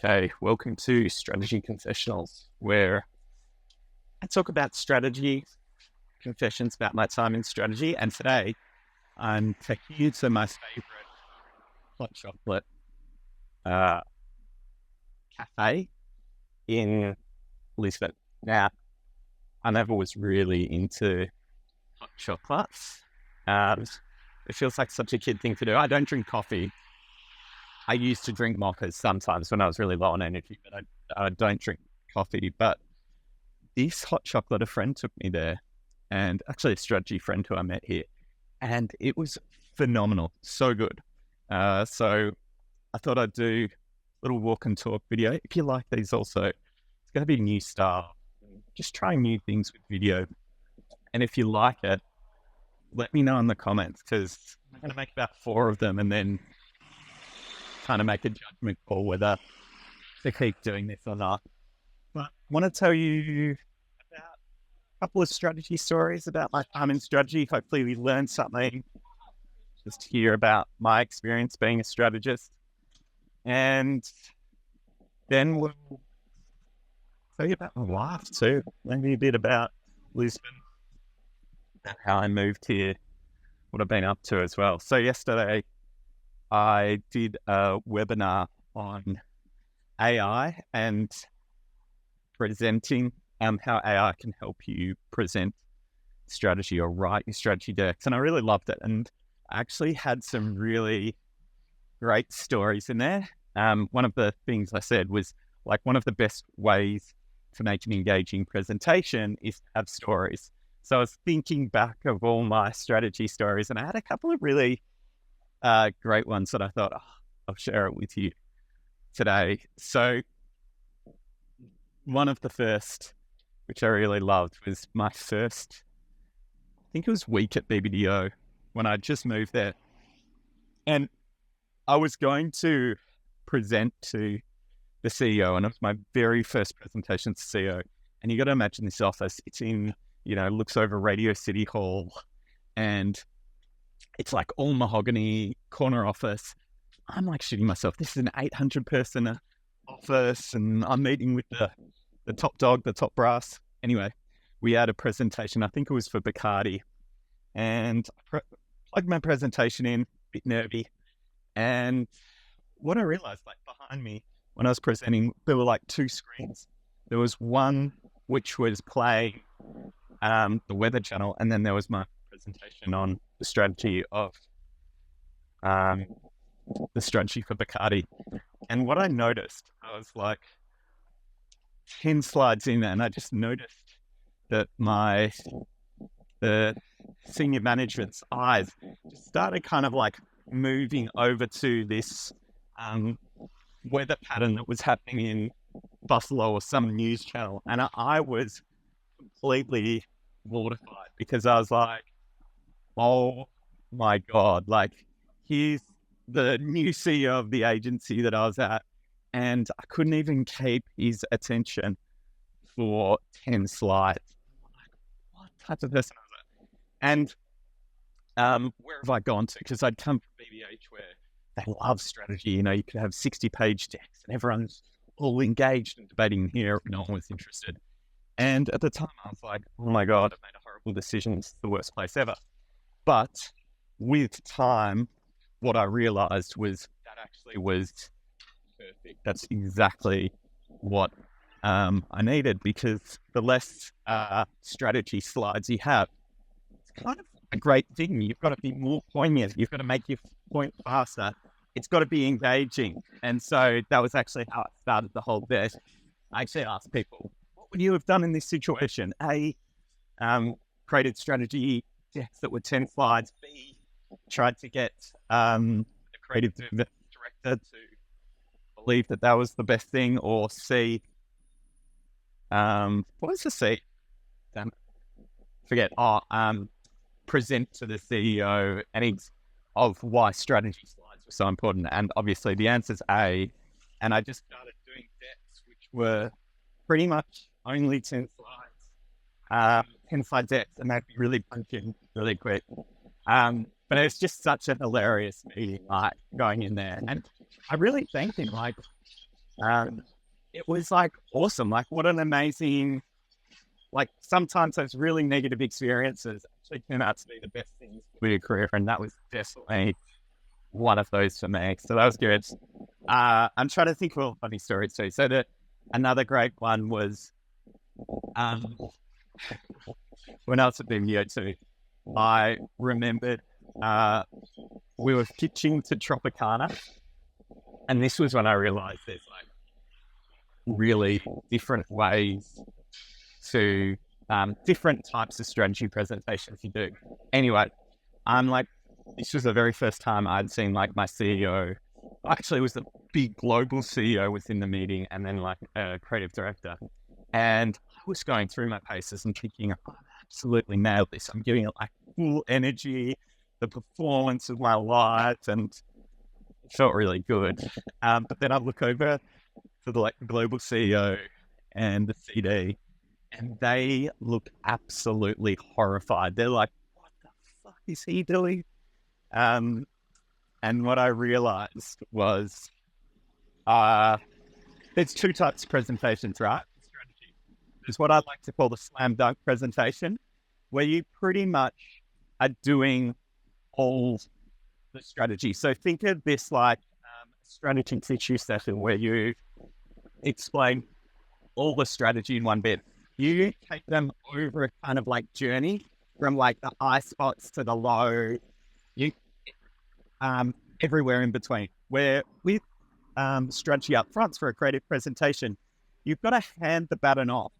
Okay, welcome to Strategy Confessionals, where I talk about strategy, confessions about my time in strategy, and today I'm taking you to my favorite hot chocolate uh, cafe in Lisbon. Now, I never was really into hot chocolates. It feels like such a kid thing to do. I don't drink coffee. I used to drink mochas sometimes when I was really low on energy, but I don't drink coffee. But this hot chocolate, a friend took me there, and actually a strategy friend who I met here, and it was phenomenal, so good. So I thought I'd do a little walk and talk video. If you like these also, it's going to be a new style, just trying new things with video. And if you like it, let me know in the comments, because I'm going to make about 4 of them and then kind of make a judgment call whether to keep doing this or not. But I want to tell you about a couple of strategy stories about my time in strategy. Hopefully we learn something, just hear about my experience being a strategist. And then we'll tell you about my life too. Maybe a bit about Lisbon, about how I moved here, what I've been up to as well. So yesterday I did a webinar on AI and presenting, how AI can help you present strategy or write your strategy decks. And I really loved it. And I actually had some really great stories in there. One of the things I said was, like, one of the best ways to make an engaging presentation is to have stories. So I was thinking back of all my strategy stories, and I had a couple of really great ones that I thought, I'll share it with you today. So one of the first, which I really loved, was my first, I think it was week at BBDO when I just moved there. And I was going to present to the CEO, and it was my very first presentation to CEO. And you got to imagine this office. It's in, looks over Radio City Hall, and it's like all mahogany, corner office. I'm like shitting myself. This is an 800-person office, and I'm meeting with the top dog, the top brass. Anyway, we had a presentation. I think it was for Bacardi, and I plugged my presentation in, a bit nervy. And what I realized, like, behind me when I was presenting, there were like 2 screens. There was one which was playing the Weather Channel, and then there was my presentation on the strategy of the strategy for Bacardi. And what I noticed, I was like 10 slides in, and I just noticed that the senior management's eyes just started kind of like moving over to this weather pattern that was happening in Buffalo or some news channel. And I was completely mortified, because I was like, oh my God, like, here's the new CEO of the agency that I was at, and I couldn't even keep his attention for 10 slides. Like, what type of person was that? And where have I gone to? Because I'd come from BBH, where they love strategy. You could have 60-page decks and everyone's all engaged and debating. Here, no one was interested. And at the time, I was like, oh my God, I've made a horrible decision. It's the worst place ever. But with time, what I realized was that actually was perfect. That's exactly what I needed, because the less strategy slides you have, it's kind of a great thing. You've got to be more poignant. You've got to make your point faster. It's got to be engaging. And so that was actually how I started the whole bit. I actually asked people, what would you have done in this situation? A, created strategy decks that were 10 slides. B, tried to get the creative director to believe that was the best thing. Or C, what was the C? Damn it. Forget. Present to the CEO of why strategy slides were so important. And obviously the answer's A. And I just started doing decks which were pretty much only 10 slides, 10 slide decks, and they'd be really punchy really quick. But it's just such a hilarious meeting, like, going in there. And I really thanked him. Like, Um, it was like awesome. Like, what an amazing, like, sometimes those really negative experiences actually turn out to be the best things for your career. And that was definitely one of those for me. So that was good. I'm trying to think of funny stories too. So another great one was um, when I was at BMO too, I remembered we were pitching to Tropicana. And this was when I realized there's like really different ways to different types of strategy presentations you do. Anyway, I'm like, this was the very first time I'd seen like my CEO. Actually, it was the big global CEO within the meeting, and then like a creative director. And I was going through my paces and thinking, oh, I absolutely nailed this. I'm giving it like full energy, the performance of my life, and it felt really good. But then I look over to the like global CEO and the CD, and they look absolutely horrified. They're like, "What the fuck is he doing?" And what I realized was, there's two types of presentations, right? Strategy. There's what I like to call the slam dunk presentation, where you pretty much are doing all the strategy. So think of this like strategy teaching session where you explain all the strategy in one bit. You take them over a kind of like journey from like the high spots to the low, you everywhere in between. Where with strategy up front for a creative presentation, you've got to hand the baton off.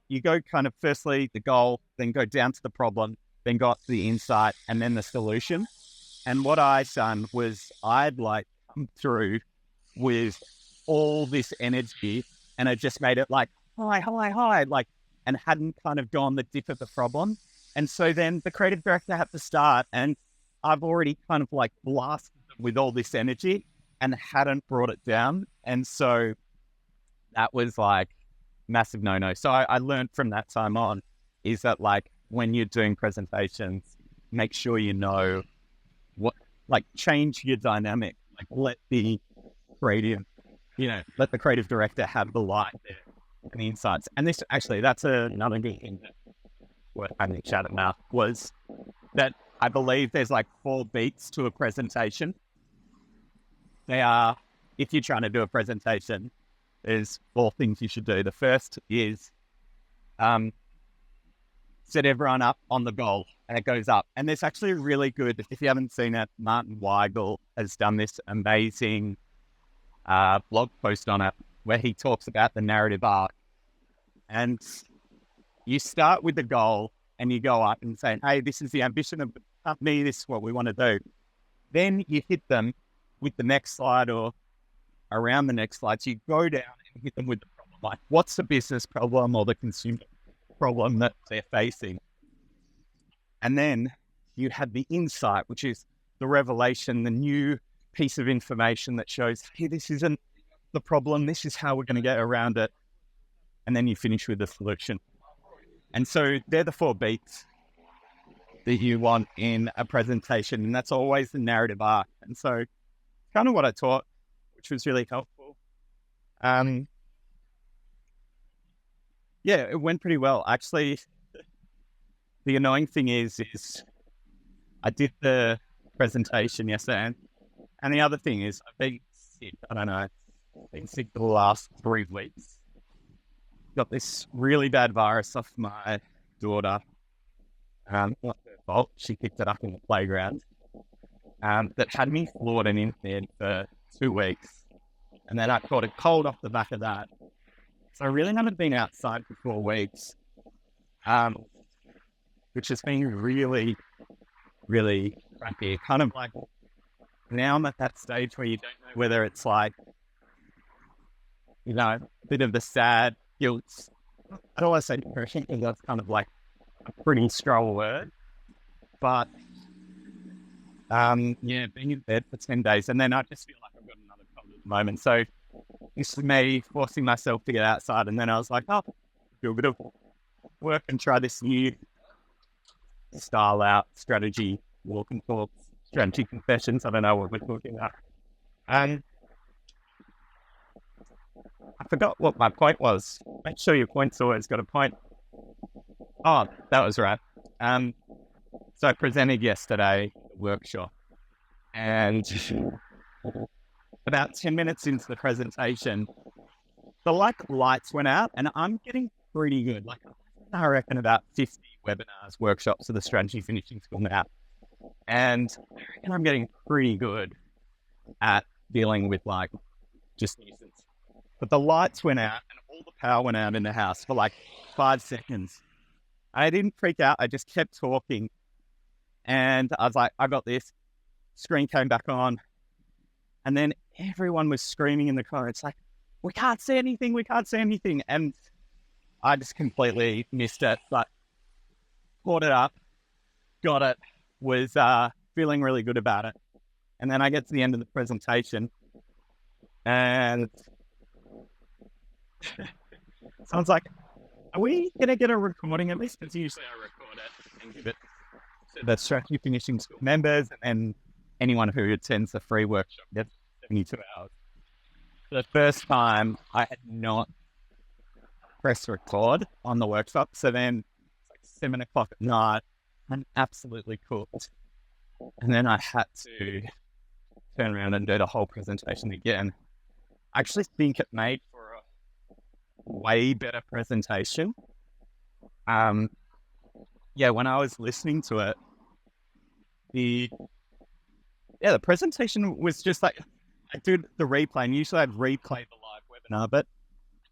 You go kind of firstly the goal, then go down to the problem, then got the insight, and then the solution. And what I done was I'd like come through with all this energy, and I just made it like hi, like, and hadn't kind of gone the dip of the problem. And so then the creative director had to start, and I've already kind of like blasted them with all this energy and hadn't brought it down. And so that was like massive no-no. So I learned from that time on is that like when you're doing presentations, make sure you know what, like change your dynamic, like let the creative, let the creative director have the light there and the insights. And this actually, that's another good thing that what I think chat about was that I believe there's like 4 beats to a presentation. They are, if you're trying to do a presentation, there's 4 things you should do. The first is set everyone up on the goal, and it goes up. And there's actually really good, if you haven't seen it, Martin Weigel has done this amazing blog post on it where he talks about the narrative arc. And you start with the goal and you go up and say, hey, this is the ambition of the company, this is what we want to do. Then you hit them with the next slide or around the next slide. So you go down and hit them with the problem. Like, what's the business problem or the consumer problem that they're facing? And then you have the insight, which is the revelation, the new piece of information that shows, hey, this isn't the problem. This is how we're going to get around it. And then you finish with the solution. And so they're the 4 beats that you want in a presentation. And that's always the narrative arc. And so kind of what I taught, which was really helpful. Yeah, it went pretty well. Actually, the annoying thing is I did the presentation yesterday. And the other thing is I've been sick. I don't know. I've been sick for the last 3 weeks. Got this really bad virus off my daughter. Not her fault. She picked it up in the playground. That had me floored and in bed for 2 weeks. And then I caught a cold off the back of that. So I really haven't been outside for 4 weeks, which has been really, really crappy. Kind of like now I'm at that stage where you don't know whether it's like, a bit of the sad guilt. I don't want to say depression because that's kind of like a pretty strong word, but being in bed for 10 days and then I just feel like I've got another cold at the moment. So this is me forcing myself to get outside, and then I was like, oh, do a bit of work and try this new style out strategy, walk and talk, strategy confessions. I don't know what we're talking about. I forgot what my point was. Make sure your point's always got a point. Oh, that was right. Um, so I presented yesterday at the workshop, and about 10 minutes into the presentation, the lights went out, and I'm getting pretty good. I reckon about 50 webinars, workshops of the strategy finishing school now. And I reckon I'm getting pretty good at dealing with just nuisance. But the lights went out and all the power went out in the house for 5 seconds. I didn't freak out. I just kept talking. And I was like, I got this. Screen came back on. And then everyone was screaming in the car. It's like, we can't see anything. We can't see anything. And I just completely missed it. But caught it up, got it, was feeling really good about it. And then I get to the end of the presentation. And someone's like, are we going to get a recording at least? Because usually I record it and give it to the strategy finishing school members, and then anyone who attends the free workshop gets 72 hours. For the first time, I had not pressed record on the workshop. So then it's 7 o'clock at night. I'm absolutely cooked. And then I had to turn around and do the whole presentation again. I actually think it made for a way better presentation. When I was listening to it, the presentation was just I did the replay, and usually I'd replay the live webinar, but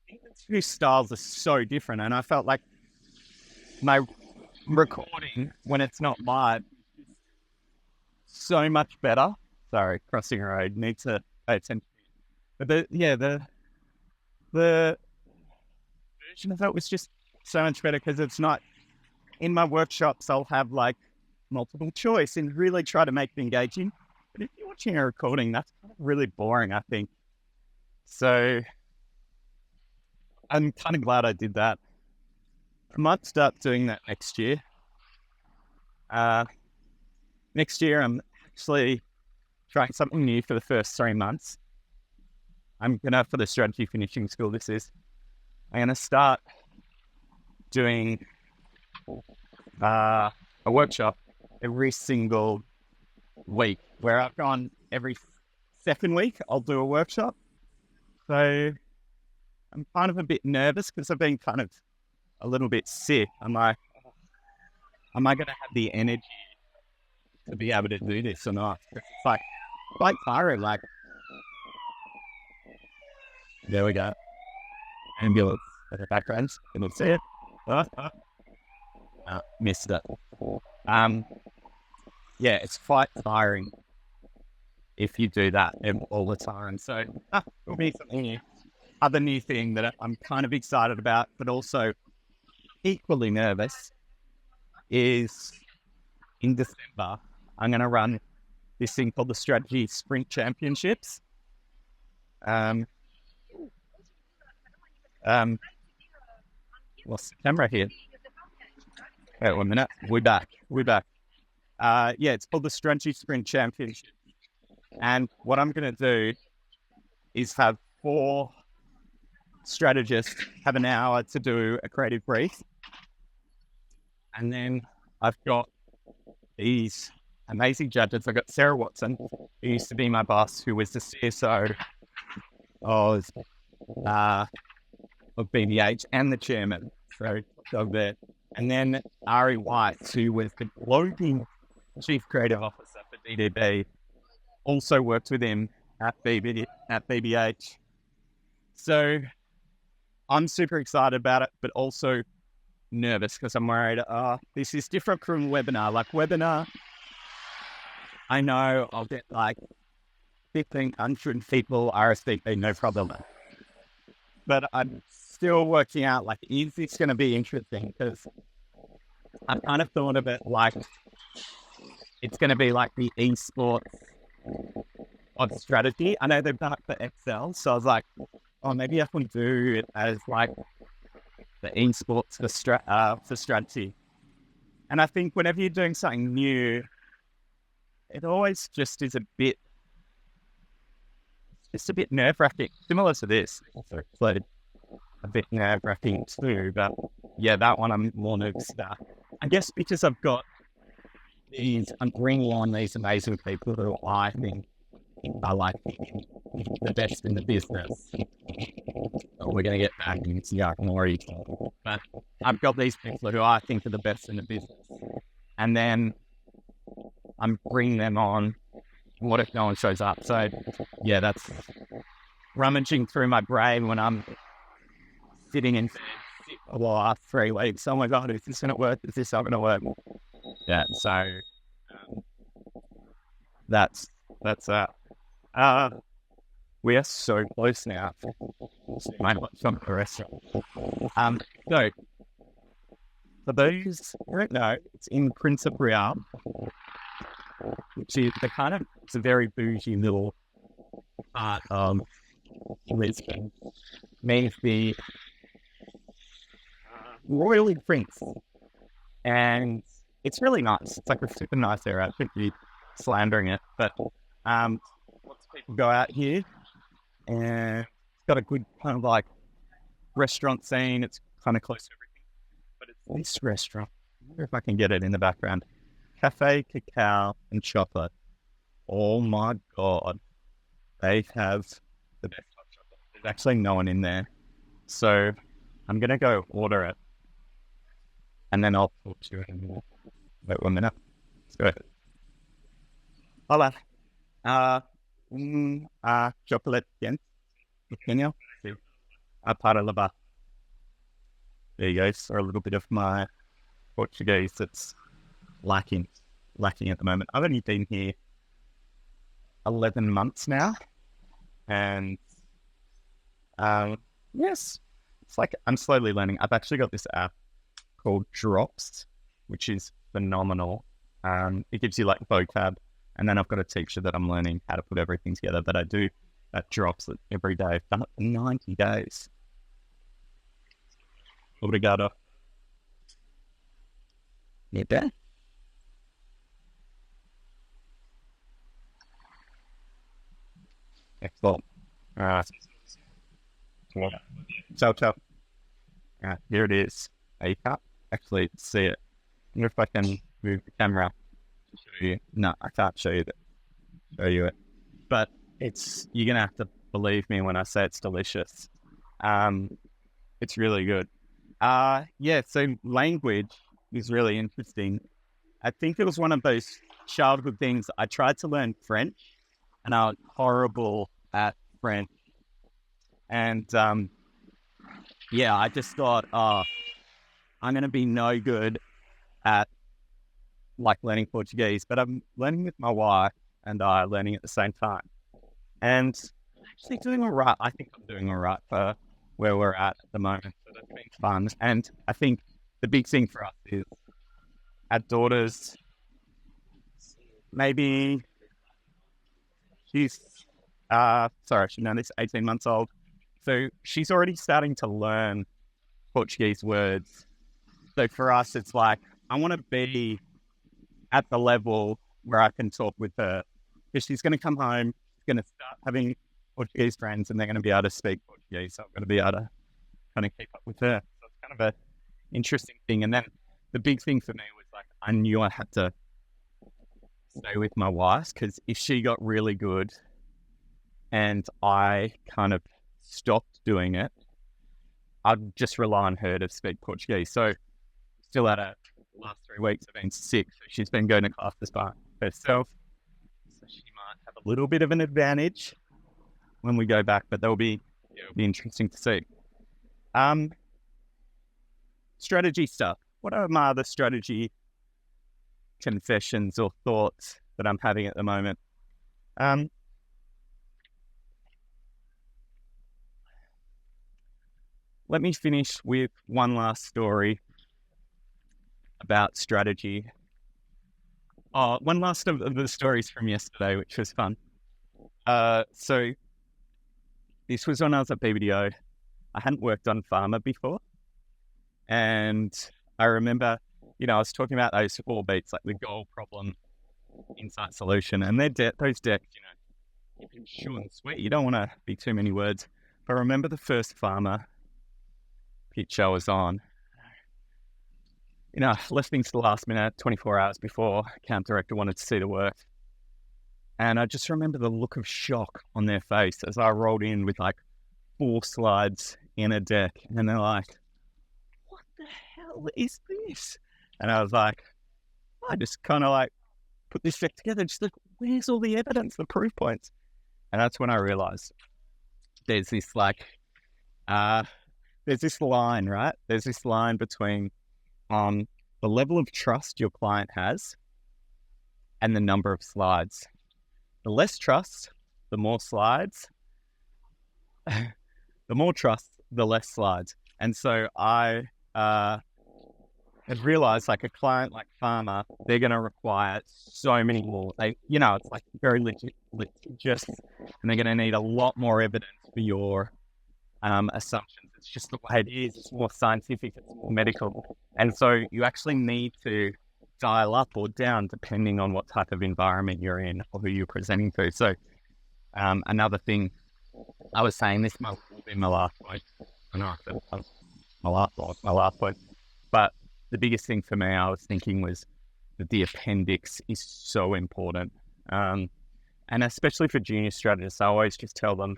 I think the two styles are so different, and I felt like my recording, when it's not live, is so much better. Sorry, crossing a road, need to pay attention. But the version of it was just so much better, because it's not, in my workshops, I'll have multiple choice and really try to make it engaging. But if you're watching a recording, that's kind of really boring, I think. So I'm kind of glad I did that. I might start doing that next year. Next year, I'm actually trying something new for the first 3 months. I'm going to, for the strategy finishing school, I'm going to start doing a workshop every single week, where I've gone every second week, I'll do a workshop. So I'm kind of a bit nervous because I've been kind of a little bit sick. I'm like, am I going to have the energy to be able to do this or not? It's quite tiring. There we go. Ambulance in the background. Can you see it? Missed it. It's quite tiring if you do that all the time. So it'll be something new. Other new thing that I'm kind of excited about, but also equally nervous, is in December, I'm going to run this thing called the Strategy Sprint Championships. Lost the camera here. Wait 1 minute. We're back. It's called the Strategy Sprint Championship. And what I'm going to do is have 4 strategists have an hour to do a creative brief. And then I've got these amazing judges. I've got Sarah Watson, who used to be my boss, who was the CSO of BBH and the chairman. So there. And then Ari White, who was the global chief creative officer for DDB, also worked with him at BBH. So I'm super excited about it, but also nervous because I'm worried, this is different from webinar. Webinar, I know I'll get 1,500 people RSVP, no problem. But I'm still working out, is this going to be interesting? Because I've kind of thought of it it's going to be like the esports of strategy. I know they've done it for Excel, so I was like, maybe I can do it as the esports for strategy. And I think whenever you're doing something new, it always just is a bit it's a bit nerve-wracking, similar to this. Also, like a bit nerve-wracking too, but yeah, that one I'm more nervous about. I guess because I'm bringing on these amazing people who I think are like the best in the business. We're going to get back into Yuck Nori, but I've got these people who I think are the best in the business, and then I'm bringing them on. What if no one shows up? So yeah, that's rummaging through my brain when I'm sitting in bed for the last 3 weeks. Oh my God, is this going to work? Is this not going to work? Yeah, so that's that. We are so close now. My from the restaurant. So for those who don't know, it's in Principe Real, which is it's a very bougie little part of Lisbon. Means the royally prince, and it's really nice. It's like a super nice area. I shouldn't be slandering it, but lots of people go out here, and it's got a good kind of like restaurant scene. It's kind of close to everything, but it's this restaurant. I wonder if I can get it in the background. Cafe, Cacao, and Chocolate. Oh my God, they have the best hot chocolate. There's actually no one in there, so I'm gonna go order it, and then I'll talk to you in a minute. Wait 1 minute. Let's go ahead. Hola. Chocolate bien. Pequeño. Sí. Para la bar. There you go. So a little bit of my Portuguese that's lacking at the moment. I've only been here 11 months now, and yes, it's like I'm slowly learning. I've actually got this app called Drops, which is phenomenal. It gives you like vocab, and then I've got a teacher that I'm learning how to put everything together. But I do that Drops every day. I've done it for 90 days. Obrigado. Niente. Excellent. All right. Ciao, ciao. Here it is. You can't actually see it. I wonder if I can move the camera to show you. No, I can't show you it. But you're gonna have to believe me when I say it's delicious. It's really good. Yeah, so language is really interesting. I think it was one of those childhood things. I tried to learn French, and I was horrible at French. And yeah, I just thought, I'm going to be no good at like learning Portuguese, but I'm learning with my wife and I learning at the same time. And I'm actually doing all right. I think I'm doing all right for where we're at the moment. So that's been fun. And I think the big thing for us is our daughter's maybe she's, sorry, she know this, 18 months old. So she's already starting to learn Portuguese words. So for us, it's like, I want to be at the level where I can talk with her. Because she's going to come home, she's going to start having Portuguese friends, and they're going to be able to speak Portuguese. So I'm going to be able to kind of keep up with her. So it's kind of an interesting thing. And then the big thing for me was like, I knew I had to stay with my wife, because if she got really good and I kind of stopped doing it, I'd just rely on her to speak Portuguese. So still at her last 3 weeks, I've been sick. So she's been going to classes by herself. So she might have a little bit of an advantage when we go back, but it'll be interesting to see. Strategy stuff. What are my other strategy confessions or thoughts that I'm having at the moment? Let me finish with one last story about strategy. One last of the stories from yesterday, which was fun. So this was when I was at BBDO. I hadn't worked on pharma before. And I remember, I was talking about those 4 beats, like the goal, problem, insight, solution. And those decks, short and sweet. You don't want to be too many words. But I remember the first farmer pitch I was on, listening to the last minute, 24 hours before, camp director wanted to see the work. And I just remember the look of shock on their face as I rolled in with like 4 slides in a deck. And they're like, what the hell is this? And I was like, I just kind of like put this deck together. Just like, where's all the evidence, the proof points? And that's when I realized there's this like, there's this line, right? There's this line between the level of trust your client has and the number of slides. The less trust, the more slides. The more trust, the less slides. And so I had realized like a client like farmer, they're going to require so many more. It's like very litigious, and they're going to need a lot more evidence for your assumptions. It's just the way it is. It's more scientific, it's more medical. And so you actually need to dial up or down depending on what type of environment you're in or who you're presenting to. So another thing I was saying, this might be my last point. I know I said my last point. But the biggest thing for me I was thinking was that the appendix is so important. And especially for junior strategists, I always just tell them,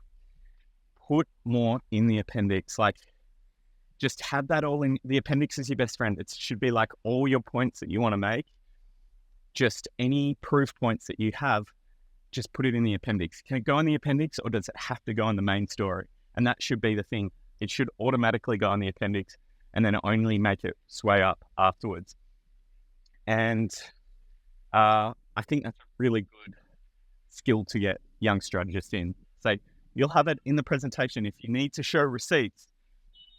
put more in the appendix. Like, just have that all in. The appendix is your best friend. It should be like all your points that you want to make. Just any proof points that you have, just put it in the appendix. Can it go in the appendix, or does it have to go in the main story? And that should be the thing. It should automatically go in the appendix and then only make it sway up afterwards. And I think that's a really good skill to get young strategists in. So you'll have it in the presentation. If you need to show receipts,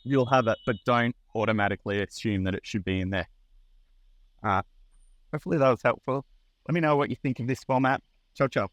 you'll have it, but don't automatically assume that it should be in there. Hopefully that was helpful. Let me know what you think of this format. Ciao, ciao.